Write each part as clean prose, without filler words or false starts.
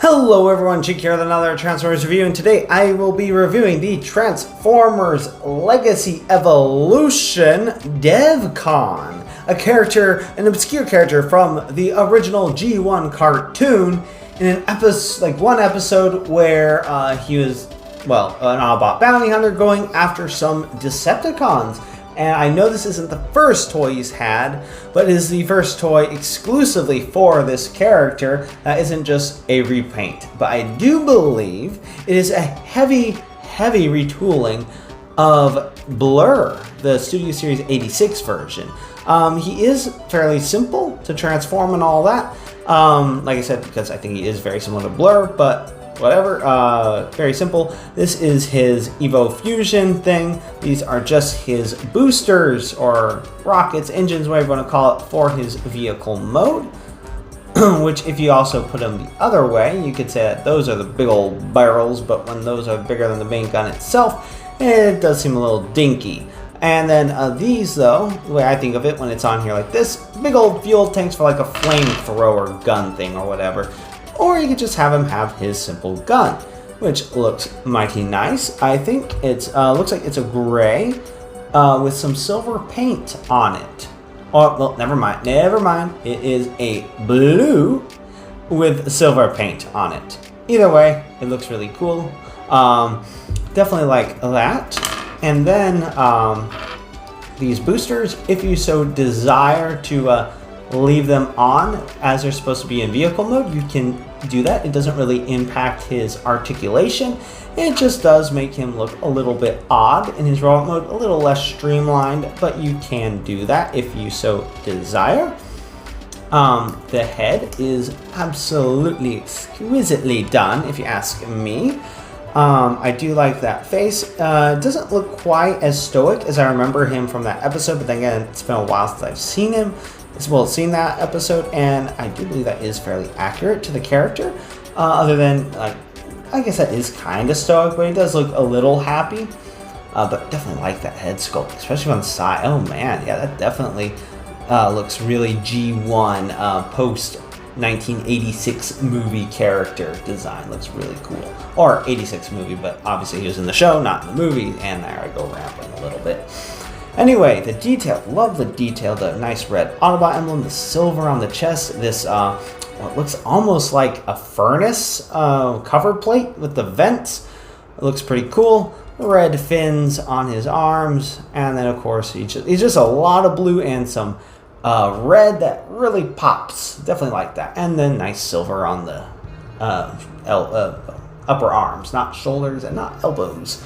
Hello everyone, Sheek here with another Transformers review, and today I will be reviewing the Transformers Legacy Evolution Devcon, a character, an obscure character from the original G1 cartoon in an episode, one episode where he was, an Autobot bounty hunter going after some Decepticons. And I know this isn't the first toy he's had, but it is the first toy exclusively for this character that isn't just a repaint. But I do believe it is a heavy retooling of Blur, the Studio Series 86 version. He is fairly simple to transform and all that. Like I said, because I think he is very similar to Blur, but whatever, very simple. This is his Evo Fusion thing. These are just his boosters or rockets, engines, whatever you want to call it, for his vehicle mode. Which, if you also put them the other way, you could say that those are the big old barrels, but when those are bigger than the main gun itself, it does seem a little dinky. And then these, though, the way I think of it when it's on here like this, big old fuel tanks for like a flamethrower gun thing or whatever. Or you could just have him have his simple gun, which looks mighty nice. I think it looks like it's a gray with some silver paint on it. Oh, well, never mind. It is a blue with silver paint on it. Either way, it looks really cool. Definitely like that. And then these boosters, if you so desire to leave them on as they're supposed to be in vehicle mode, you can do that. It doesn't really impact his articulation. It just does make him look a little bit odd in his robot mode, a little less streamlined, but you can do that if you so desire. The head is absolutely exquisitely done, if you ask me. I do like that face. It doesn't look quite as stoic as I remember him from that episode, but then again, it's been a while since I've seen him. Seen that episode, and I do believe that is fairly accurate to the character. Other than, I guess that is kind of stoic, but he does look a little happy. But definitely like that head sculpt, especially on the side. Oh man, yeah, that definitely looks really G1 post 1986 movie character design. Looks really cool. Or 86 movie, but obviously he was in the show, not in the movie, and there I go rambling a little bit. Anyway, the detail, love the detail, the nice red Autobot emblem, the silver on the chest, this, what looks almost like a furnace cover plate with the vents. It looks pretty cool. Red fins on his arms, and then of course he's just a lot of blue and some red that really pops. Definitely like that. And then nice silver on the upper arms, not shoulders and not elbows.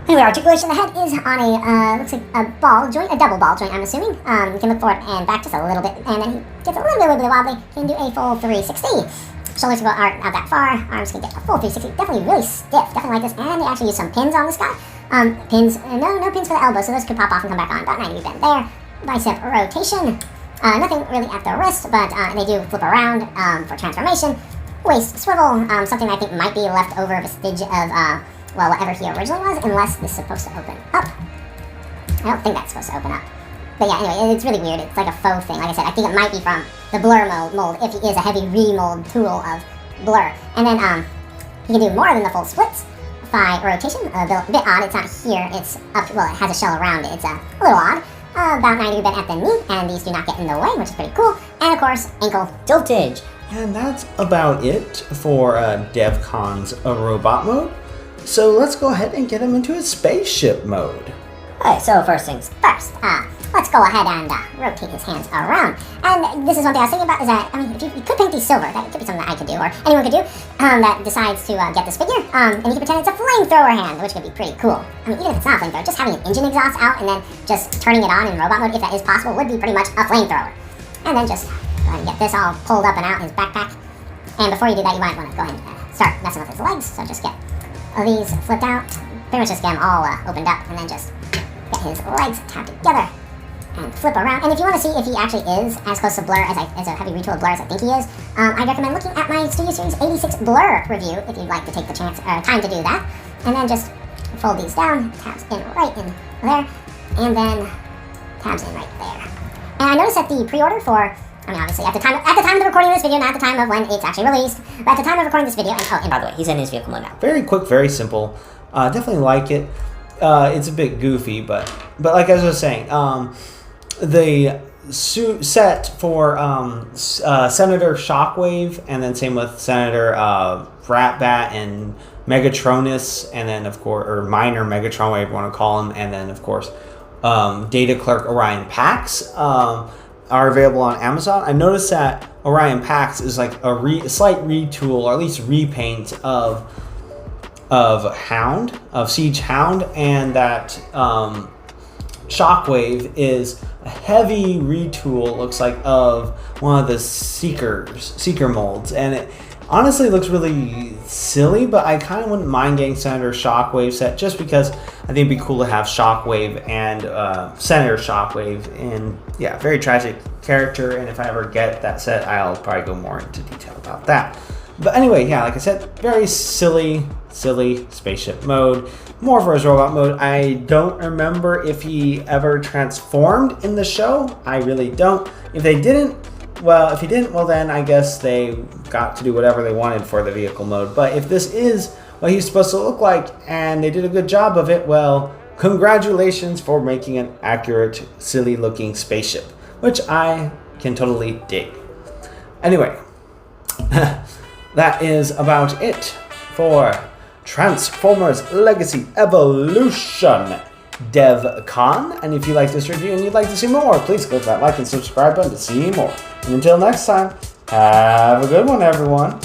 Anyway, articulation of the head is on a, looks like a ball joint, a double ball joint, I'm assuming. You can look forward and back just a little bit, and then he gets a little bit wobbly. He can do a full 360. Shoulders can go out that far, arms can get a full 360. Definitely really stiff, definitely like this. And they actually use some pins on this guy. Pins, no pins for the elbow, so those could pop off and come back on. About 90 bend there. Bicep rotation. Nothing really at the wrist, but they do flip around for transformation. Waist swivel, something I think might be left over vestige of, whatever he originally was, unless this is supposed to open up. I don't think that's supposed to open up. But yeah, anyway, it's really weird. It's like a faux thing. Like I said, I think it might be from the Blur mold, if he is a heavy remold tool of Blur. And then he can do more than the full splits. Thigh rotation, a bit odd. It's not here. It's up, well, it has a shell around it. It's a little odd. About 90 bent at the knee, and these do not get in the way, which is pretty cool. And of course, ankle tiltage. And that's about it for Devcon's robot mode. So let's go ahead and get him into his spaceship mode. Alright, so first things first, let's go ahead and rotate his hands around. And this is one thing I was thinking about, is that, I mean, if you could paint these silver, that could be something that I could do, or anyone could do, that decides to get this figure, and you can pretend it's a flamethrower hand, which could be pretty cool. I mean, even if it's not a flamethrower, just having an engine exhaust out and then just turning it on in robot mode, if that is possible, would be pretty much a flamethrower. And then just go ahead and get this all pulled up and out in his backpack. And before you do that, you might want to go ahead and start messing with his legs, so just get these flipped out, pretty much just get them all opened up, and then just get his legs tapped together and flip around. And if you want to see if he actually is as close to Blur as a heavy retool of Blur as I think he is, I recommend looking at my Studio Series 86 Blur review if you'd like to take the time to do that. And then just fold these down, tabs in right in there, and then tabs in right there. And I noticed that the pre-order for I mean, obviously, at the time of the recording of this video, not at the time of when it's actually released, but at the time of recording this video, and by the way, he's in his vehicle mode now. Very quick, very simple. Definitely like it. It's a bit goofy, but like I was saying, the set for Senator Shockwave, and then same with Senator Ratbat and Megatronus, and then of course, or Minor Megatron, whatever you want to call him, and then of course, Data Clerk Orion Pax are available on Amazon. I noticed that Orion Pax is like a slight retool, or at least repaint of Siege Hound, and that Shockwave is a heavy retool, looks like, of one of the Seeker molds, and it honestly looks really silly, but I kind of wouldn't mind getting Senator Shockwave set, just because I think it'd be cool to have Shockwave and Senator Shockwave, and yeah, very tragic character, and if I ever get that set, I'll probably go more into detail about that. But anyway, yeah, like I said, very silly spaceship mode. More for his robot mode. I don't remember if he ever transformed in the show. I really don't. If he didn't, well then I guess they got to do whatever they wanted for the vehicle mode. But if this is what he's supposed to look like, and they did a good job of it, well, congratulations for making an accurate, silly looking spaceship, which I can totally dig. Anyway, that is about it for Transformers Legacy Evolution Devcon. And if you like this review and you'd like to see more, please click that like and subscribe button to see more. And until next time, have a good one, everyone.